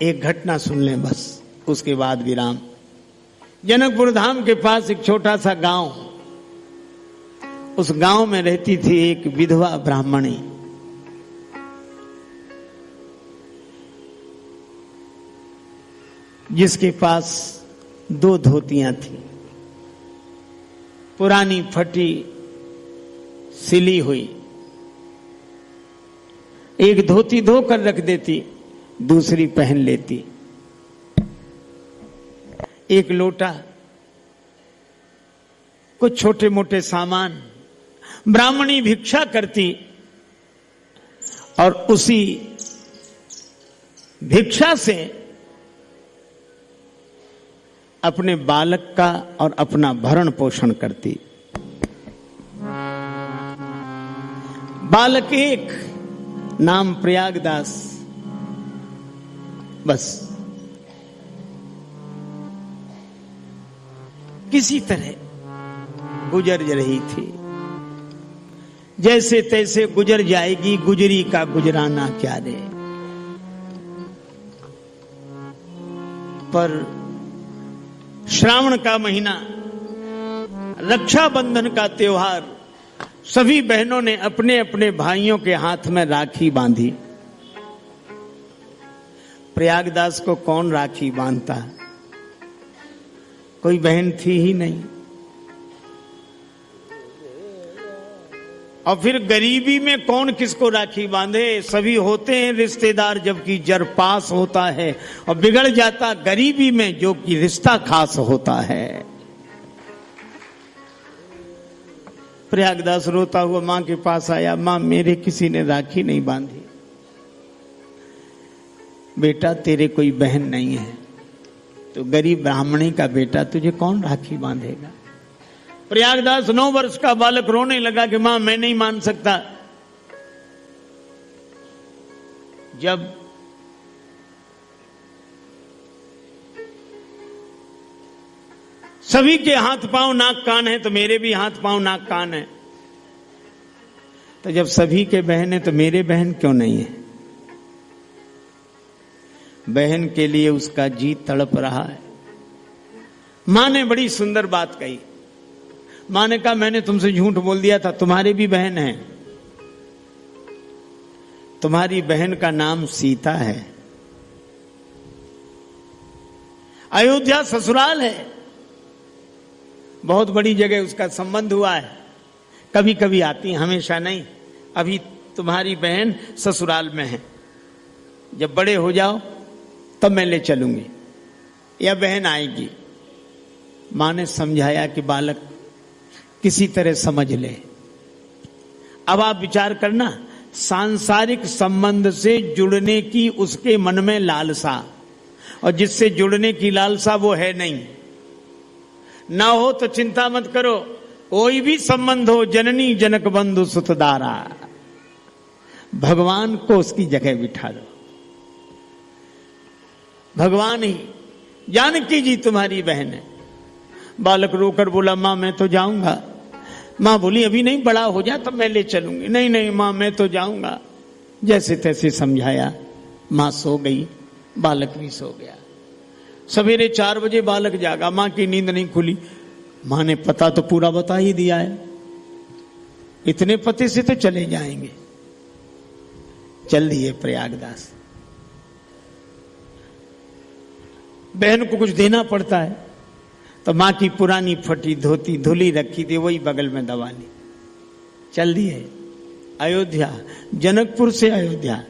एक घटना सुन लें बस, उसके बाद विराम। जनकपुर धाम के पास एक छोटा सा गांव, उस गांव में रहती थी एक विधवा ब्राह्मणी। जिसके पास 2 धोतियां थी, पुरानी फटी सिली हुई। एक धोती धोकर रख देती, दूसरी पहन लेती। एक लोटा, कुछ छोटे मोटे सामान। ब्राह्मणी भिक्षा करती और उसी भिक्षा से अपने बालक का और अपना भरण पोषण करती। बालक एक, नाम प्रयागदास, बस किसी तरह गुजर रही थी। जैसे तैसे गुजर जाएगी, गुजरी का गुजराना क्या रे। पर श्रावण का महीना, रक्षाबंधन का त्योहार, सभी बहनों ने अपने अपने भाइयों के हाथ में राखी बांधी। प्रयागदास को कौन राखी बांधता, कोई बहन थी ही नहीं। और फिर गरीबी में कौन किसको राखी बांधे, सभी होते हैं रिश्तेदार, जबकि जर पास होता है और बिगड़ जाता गरीबी में, जो कि रिश्ता खास होता है। प्रयागदास रोता हुआ मां के पास आया, मां मेरे किसी ने राखी नहीं बांधी। बेटा तेरे कोई बहन नहीं है, तो गरीब ब्राह्मणी का बेटा, तुझे कौन राखी बांधेगा। प्रयागदास 9 वर्ष का बालक रोने लगा कि मां मैं नहीं मान सकता। जब सभी के हाथ पांव नाक कान है, तो मेरे भी हाथ पांव नाक कान है। तो जब सभी के बहन है, तो मेरे बहन क्यों नहीं है। बहन के लिए उसका जी तड़प रहा है। मां ने बड़ी सुंदर बात कही। मां ने कहा मैंने तुमसे झूठ बोल दिया था, तुम्हारी भी बहन है। तुम्हारी बहन का नाम सीता है। अयोध्या ससुराल है, बहुत बड़ी जगह उसका संबंध हुआ है। कभी कभी आती, हमेशा नहीं। अभी तुम्हारी बहन ससुराल में है, जब बड़े हो जाओ तब मैं ले चलूंगी, या बहन आएगी। मां ने समझाया कि बालक किसी तरह समझ ले। अब आप विचार करना, सांसारिक संबंध से जुड़ने की उसके मन में लालसा, और जिससे जुड़ने की लालसा वो है नहीं। ना हो तो चिंता मत करो, कोई भी संबंध हो, जननी जनक बंधु सुतदारा, भगवान को उसकी जगह बिठा दो। भगवान ही, जानकी जी तुम्हारी बहन है। बालक रोकर बोला मां मैं तो जाऊंगा। मां बोली अभी नहीं, बड़ा हो जा तब मैं ले चलूंगी। नहीं नहीं मां मैं तो जाऊंगा। जैसे तैसे समझाया, मां सो गई, बालक भी सो गया। सवेरे 4 बजे बालक जागा, मां की नींद नहीं खुली। मां ने पता तो पूरा बता ही दिया है, इतने पते से तो चले जाएंगे। चल दिए प्रयागदास। बहन को कुछ देना पड़ता है, तो मां की पुरानी फटी धोती धुली रखी थी, वही बगल में दबा ली। चल दिए अयोध्या, जनकपुर से अयोध्या।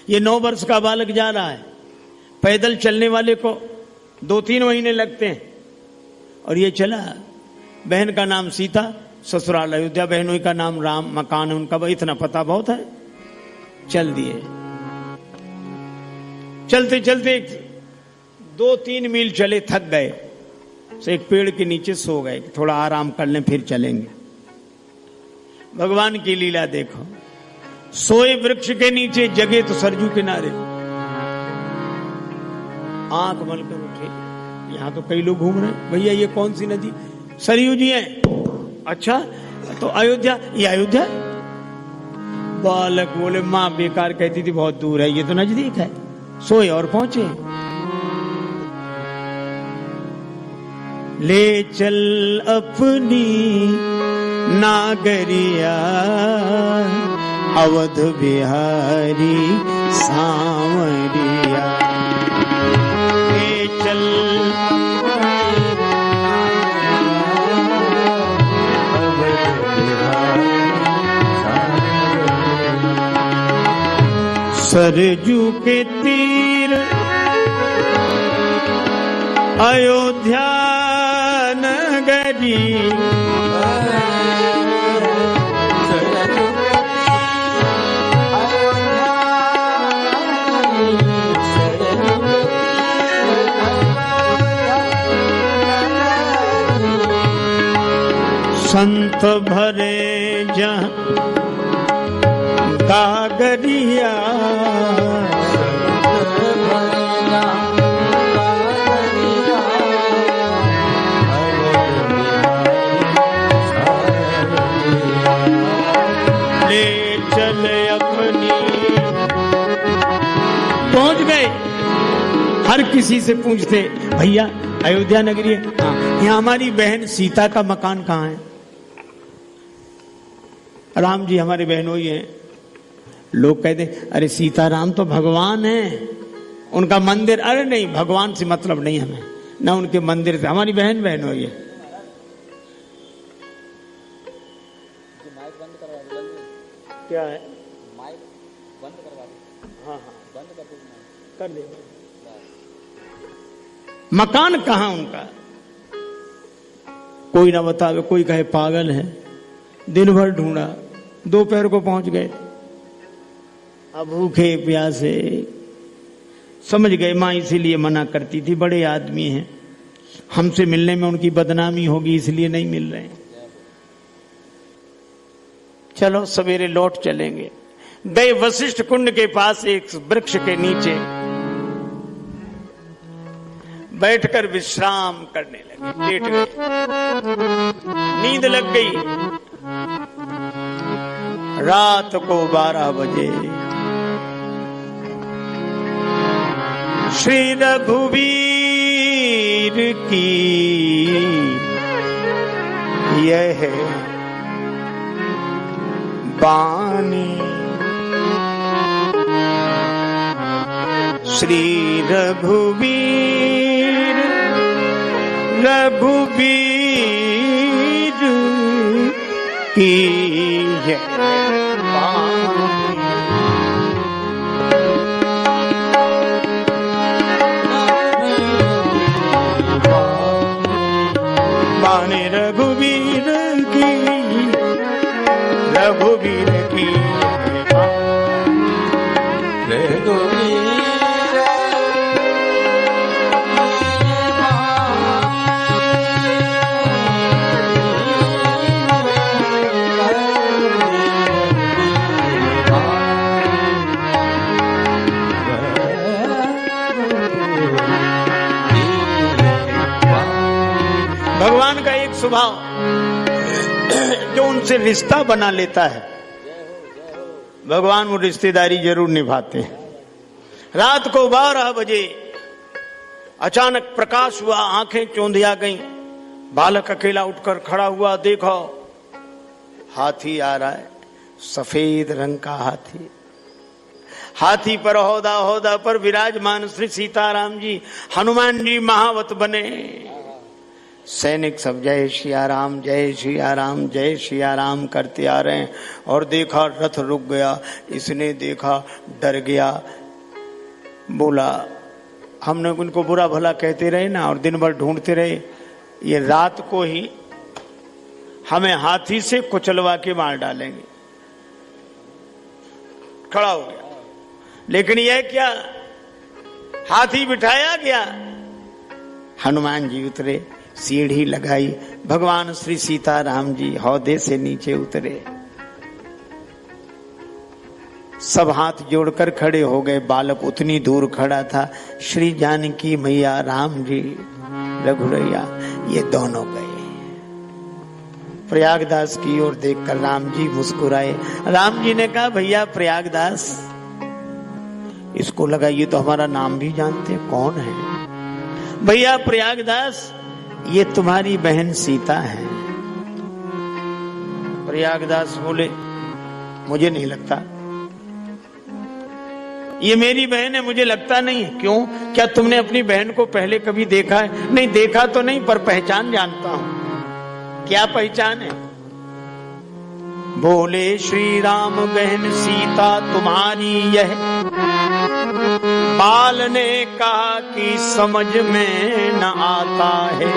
ये 9 वर्ष का बालक जा रहा है। पैदल चलने वाले को 2-3 महीने लगते हैं, और ये चला। बहन का नाम सीता, ससुराल अयोध्या, बहनों का नाम राम, मकान उनका इतना पता बहुत है। चल दिए। चलते चलते 2-3 मील चले, थक गए, से एक पेड़ के नीचे सो गए, थोड़ा आराम कर लें फिर चलेंगे। भगवान की लीला देखो, सोए वृक्ष के नीचे, जगे तो सरजू किनारे। आंख मलकर उठे, यहां तो कई लोग घूम रहे हैं। भैया ये कौन सी नदी? सरयू जी है। अच्छा तो अयोध्या, ये अयोध्या? बालक बोले मां बेकार कहती थी बहुत दूर है, ये तो नजदीक है। सोए और पहुंचे। ले चल अपनी नागरिया अवध बिहारी सांवरिया। ले चल सरजू के तीर अयोध्या नगरी संत भरे जहाँ कागरिया ले चले अपनी। पहुंच गए। हर किसी से पूछते, भैया अयोध्या नगरी है? हाँ। यहाँ हमारी बहन सीता का मकान कहाँ है? राम जी हमारे बहनोई हैं। लोग कहते अरे सीताराम तो भगवान है, उनका मंदिर। अरे नहीं, भगवान से मतलब नहीं हमें, ना उनके मंदिर से, हमारी बहन बहनोई है। क्या है? माइक बंद करवा दो। हाँ हाँ बंद कर दे। मकान कहाँ उनका? कोई ना बतावे, कोई कहे पागल है। दिन भर ढूंढा, दोपहर को पहुंच गए। अब भूखे प्यासे, समझ गए माँ इसीलिए मना करती थी, बड़े आदमी हैं, हमसे मिलने में उनकी बदनामी होगी इसलिए नहीं मिल रहे। चलो सवेरे लौट चलेंगे। गए वशिष्ठ कुंड के पास एक वृक्ष के नीचे बैठकर विश्राम करने लगे, लेट गए। नींद लग गई। रात को 12 बजे श्री रघुवीर की यह बानी, श्री रघुवीर की यह बानी, रघुवीर की, रघुवीर की भगवान का एक स्वभाव जो उनसे रिश्ता बना लेता है, भगवान वो रिश्तेदारी जरूर निभाते हैं। रात को 12 बजे अचानक प्रकाश हुआ, आंखें चौंधिया गईं। बालक अकेला उठकर खड़ा हुआ, देखो हाथी आ रहा है, सफेद रंग का हाथी। हाथी पर होदा पर विराजमान श्री सीताराम जी, हनुमान जी महावत बने। सैनिक सब जय सिया राम, जय सिया राम, जय सिया राम करते आ रहे हैं। और देखा रथ रुक गया। इसने देखा, डर गया, बोला हमने उनको बुरा भला कहते रहे ना और दिन भर ढूंढते रहे, ये रात को ही हमें हाथी से कुचलवा के मार डालेंगे। खड़ा हो गया। लेकिन यह क्या, हाथी बिठाया गया। हनुमान जी उतरे, सीढ़ी लगाई, भगवान श्री सीताराम जी हौदे से नीचे उतरे। सब हाथ जोड़कर खड़े हो गए। बालक उतनी दूर खड़ा था। श्री जानकी मैया, राम जी, रघुरैया, ये दोनों गए। प्रयागदास की ओर देखकर राम जी मुस्कुराए। राम जी ने कहा, भैया प्रयागदास, इसको लगा ये तो हमारा नाम भी जानते हैं, कौन है? भैया प्रयागदास, ये तुम्हारी बहन सीता है। प्रयागदास बोले मुझे नहीं लगता, ये मेरी बहन है, मुझे लगता नहीं है। क्यों? क्या तुमने अपनी बहन को पहले कभी देखा है? नहीं, देखा तो नहीं, पर पहचान जानता हूं। क्या पहचान है? बोले श्री राम बहन सीता तुम्हारी यह, बाल ने कहा कि समझ में न आता है,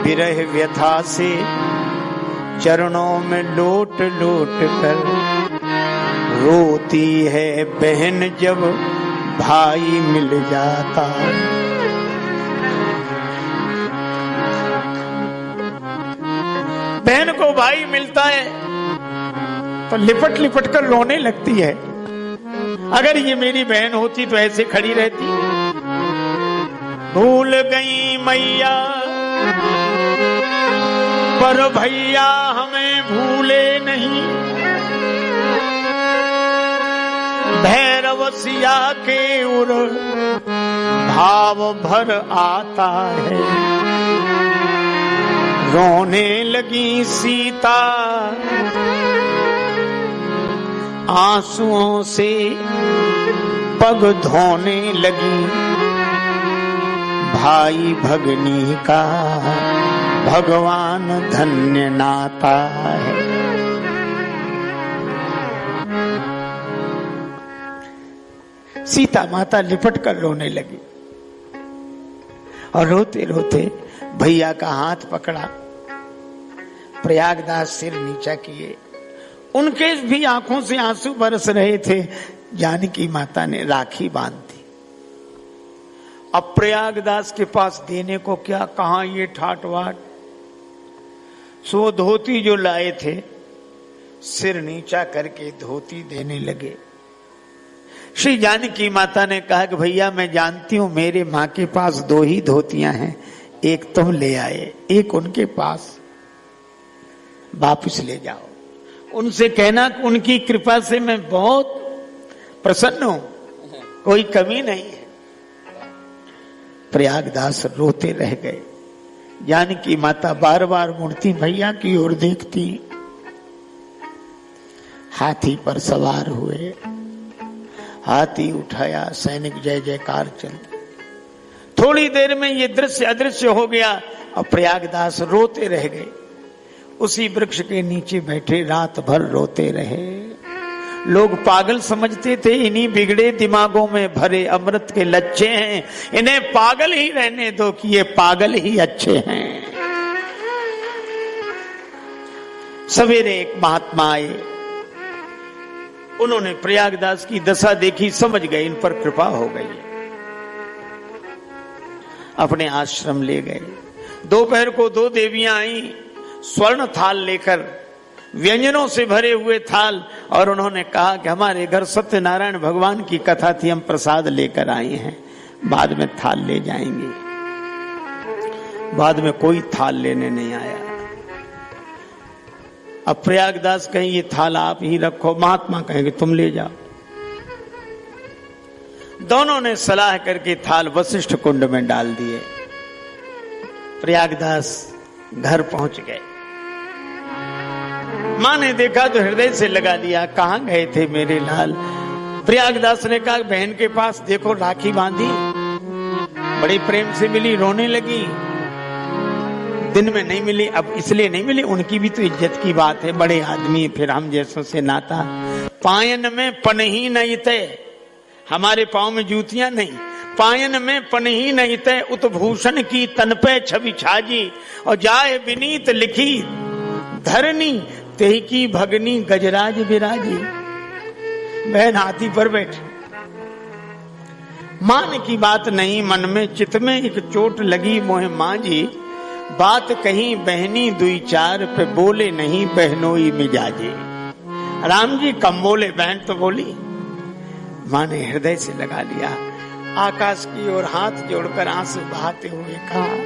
विरह व्यथा से चरणों में लोट लोट कर रोती है बहन जब भाई मिल जाता है। बहन को भाई मिलता है तो लिपट लिपट कर रोने लगती है। अगर ये मेरी बहन होती तो ऐसे खड़ी रहती। भूल गई मैया पर भैया हमें भूले नहीं, भैरव सिया के उर भाव भर आता है। रोने लगी सीता आंसुओं से पग धोने लगी, भाई भगनी का भगवान धन्य नाता है। सीता माता लिपट कर रोने लगी और रोते रोते भैया का हाथ पकड़ा। प्रयागदास सिर नीचा किए, उनके भी आंखों से आंसू बरस रहे थे। जानकी माता ने राखी बांध दी। अब प्रयागदास के पास देने को क्या, कहां ये ठाटवाट। सो धोती जो लाए थे सिर नीचा करके धोती देने लगे। श्री जानकी माता ने कहा कि भैया मैं जानती हूं मेरे मां के पास 2 ही धोतियां हैं, एक तुम ले आए, एक उनके पास, वापिस ले जाओ। उनसे कहना कि उनकी कृपा से मैं बहुत प्रसन्न हूं, कोई कमी नहीं है। प्रयागदास रोते रह गए। जानकी माता बार बार मुड़ती भैया की ओर देखती। हाथी पर सवार हुए, हाथी उठाया, सैनिक जय जयकार चलते। थोड़ी देर में ये दृश्य अदृश्य हो गया और प्रयागदास रोते रह गए। उसी वृक्ष के नीचे बैठे रात भर रोते रहे। लोग पागल समझते थे, इन्हीं बिगड़े दिमागों में भरे अमृत के लच्छे हैं, इन्हें पागल ही रहने दो कि ये पागल ही अच्छे हैं। सवेरे एक महात्मा आए, उन्होंने प्रयागदास की दशा देखी, समझ गए इन पर कृपा हो गई, अपने आश्रम ले गए। दोपहर को 2 देवियां आई स्वर्ण थाल लेकर, व्यंजनों से भरे हुए थाल, और उन्होंने कहा कि हमारे घर सत्यनारायण भगवान की कथा थी, हम प्रसाद लेकर आए हैं, बाद में थाल ले जाएंगे। बाद में कोई थाल लेने नहीं आया। अब प्रयागदास कहें ये थाल आप ही रखो, महात्मा कहेंगे तुम ले जाओ। दोनों ने सलाह करके थाल वशिष्ठ कुंड में डाल दिए। प्रयागदास घर पहुंच गए। मां ने देखा तो हृदय से लगा लिया, कहां गए थे मेरे लाल। प्रयागदास ने कहा बहन के पास देखो राखी बांधी, बड़े प्रेम से मिली, रोने लगी। दिन में नहीं मिली, अब इसलिए नहीं मिली, उनकी भी तो इज्जत की बात है, बड़े आदमी, फिर हम जैसों से नाता। पायन में पनही नहीं तय, हमारे पांव में जूतियां नहीं, पायन में पनही नहीं तय, उत्भूषण की तन पे छवि छाजी, और जाए विनीत लिखी धरनी, तेही की भगनी गजराज विराजी। बहन हाथी पर बैठी, मान की बात नहीं मन में, चित में एक चोट लगी मोहे मां जी, बात कहीं बहनी 2-4 पे, बोले नहीं बहनोई मिजाजी। राम जी कम बोले, बहन तो बोली। मां ने हृदय से लगा लिया, आकाश की ओर हाथ जोड़कर आंसू बहाते हुए कहा,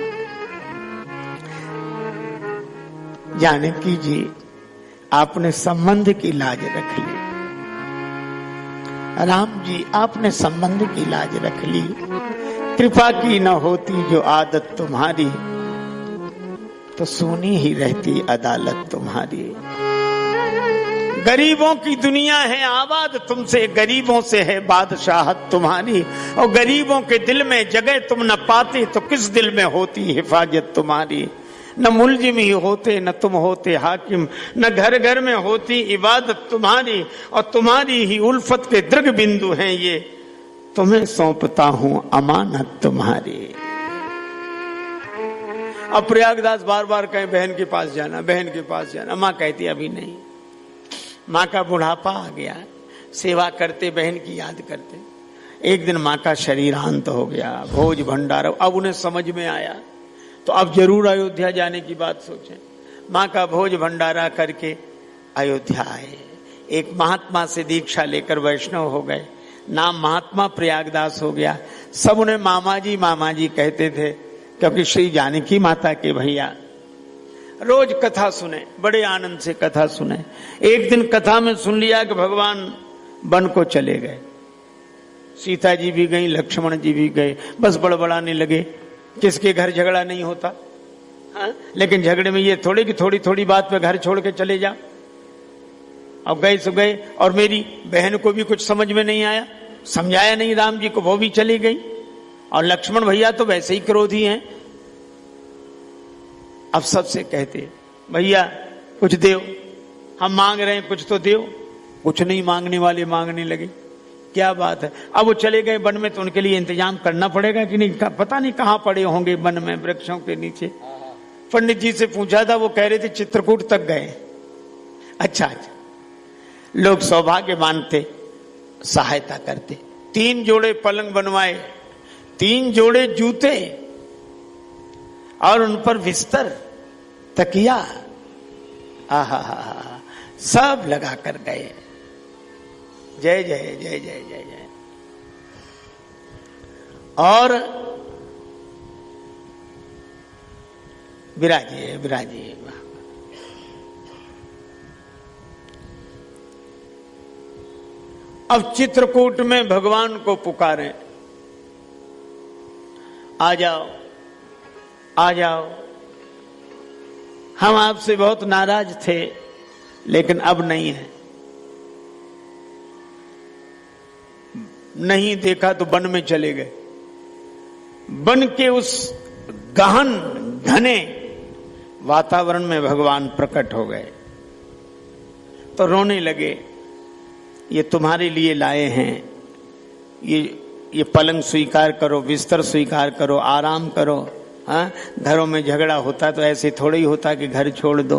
जानकी जी आपने संबंध की लाज रख ली, राम जी आपने संबंध की लाज रख ली, कृपा की न होती जो आदत तुम्हारी, तो सुनी ही रहती अदालत तुम्हारी। गरीबों की दुनिया है आबाद तुमसे, गरीबों से है बादशाहत तुम्हारी, और गरीबों के दिल में जगह तुम न पाते, तो किस दिल में होती हिफाजत तुम्हारी। न मुलजिम ही होते न तुम होते हाकिम, न घर घर में होती इबादत तुम्हारी, और तुम्हारी ही उल्फत के दृग बिंदु हैं ये, तुम्हें सौंपता हूं अमानत तुम्हारी। अब प्रयागदास बार बार कहें बहन के पास जाना, बहन के पास जाना, मां कहती अभी नहीं, मां का बुढ़ापा आ गया, सेवा करते बहन की याद करते। एक दिन मां का शरीरांत हो गया, भोज भंडारा, अब उन्हें समझ में आया तो अब जरूर अयोध्या जाने की बात सोचें। मां का भोज भंडारा करके अयोध्या आए, एक महात्मा से दीक्षा लेकर वैष्णव हो गए, नाम महात्मा प्रयागदास हो गया। सब उन्हें मामा जी कहते थे, क्योंकि श्री जानकी माता के भैया। रोज कथा सुने, बड़े आनंद से कथा सुने। एक दिन कथा में सुन लिया कि भगवान वन को चले गए, सीता जी भी गई, लक्ष्मण जी भी गए, बस बड़बड़ाने लगे, किसके घर झगड़ा नहीं होता। हाँ? लेकिन झगड़े में ये थोड़े कि थोड़ी थोड़ी बात पे घर छोड़ के चले जा। अब गए सो गए, और मेरी बहन को भी कुछ समझ में नहीं आया, समझाया नहीं राम जी को, वो भी चली गई, और लक्ष्मण भैया तो वैसे ही क्रोधी हैं। अब सबसे कहते भैया कुछ दो, हम मांग रहे हैं कुछ तो दो। कुछ नहीं मांगने वाले मांगने लगे, क्या बात है। अब वो चले गए वन में, तो उनके लिए इंतजाम करना पड़ेगा कि नहीं, पता नहीं कहां पड़े होंगे वन में, वृक्षों के नीचे। पंडित जी से पूछा था, वो कह रहे थे चित्रकूट तक गए। अच्छा, लोग सौभाग्य मानते, सहायता करते। 3 जोड़े पलंग बनवाए, 3 जोड़े जूते, और उन पर बिस्तर, तकिया, आहा सब लगा कर गए। जय जय जय जय जय जय। और विराजिए विराजिए। अब चित्रकूट में भगवान को पुकारें, आ जाओ आ जाओ, हम आपसे बहुत नाराज थे लेकिन अब नहीं है। नहीं देखा तो वन में चले गए, वन के उस गहन घने वातावरण में भगवान प्रकट हो गए। तो रोने लगे, ये तुम्हारे लिए लाए हैं, ये पलंग स्वीकार करो, बिस्तर स्वीकार करो, आराम करो। हाँ, घरों में झगड़ा होता तो ऐसे थोड़ा ही होता कि घर छोड़ दो।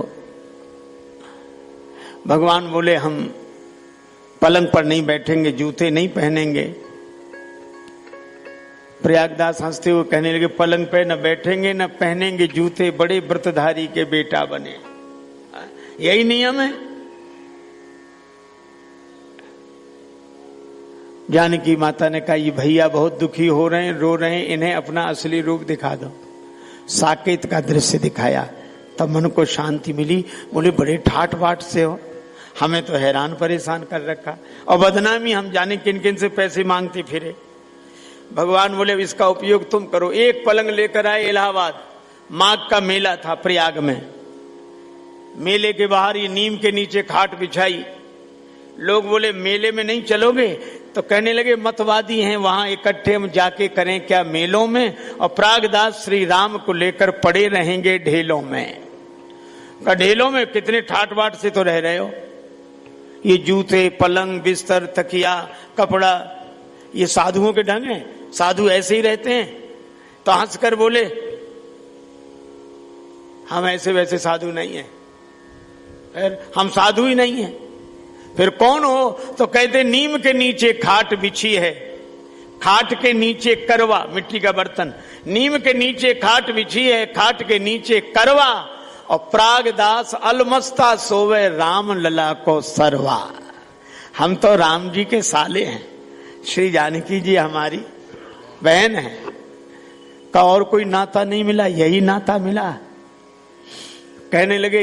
भगवान बोले हम पलंग पर नहीं बैठेंगे, जूते नहीं पहनेंगे। प्रयागदास हंसते हुए कहने लगे, पलंग पे न बैठेंगे न पहनेंगे जूते, बड़े व्रतधारी के बेटा बने। यही नियम है। जानकी माता ने कहा, ये भैया बहुत दुखी हो रहे हैं, रो रहे हैं, इन्हें अपना असली रूप दिखा दो। साकेत का दृश्य दिखाया, तब मन को शांति मिली। बोले बड़े ठाट बाट से हो, हमें तो हैरान परेशान कर रखा, और बदनामी हम जाने किन किन से पैसे मांगते फिरे। भगवान बोले इसका उपयोग तुम करो। एक पलंग लेकर आए इलाहाबाद, माघ का मेला था प्रयाग में, मेले के बाहर ये नीम के नीचे खाट बिछाई। लोग बोले मेले में नहीं चलोगे? तो कहने लगे मतवादी हैं, वहां इकट्ठे हम जाके करें क्या मेलों में, और प्रागदास श्री राम को लेकर पड़े रहेंगे ढेलों में। का ढेलों में कितने ठाट बाट से तो रह रहे हो। ये जूते, पलंग, बिस्तर, तकिया, कपड़ा, ये साधुओं के ढंग हैं? साधु ऐसे ही रहते हैं? तो हंसकर बोले हम ऐसे वैसे साधु नहीं हैं, फिर हम साधु ही नहीं हैं। फिर कौन हो? तो कहते नीम के नीचे खाट बिछी है, खाट के नीचे करवा, मिट्टी का बर्तन, नीम के नीचे खाट बिछी है, खाट के नीचे करवा, और प्रागदास अलमस्ता सोवे राम लला को सरवा। हम तो राम जी के साले हैं, श्री जानकी जी हमारी बहन है, का और कोई नाता नहीं मिला, यही नाता मिला। कहने लगे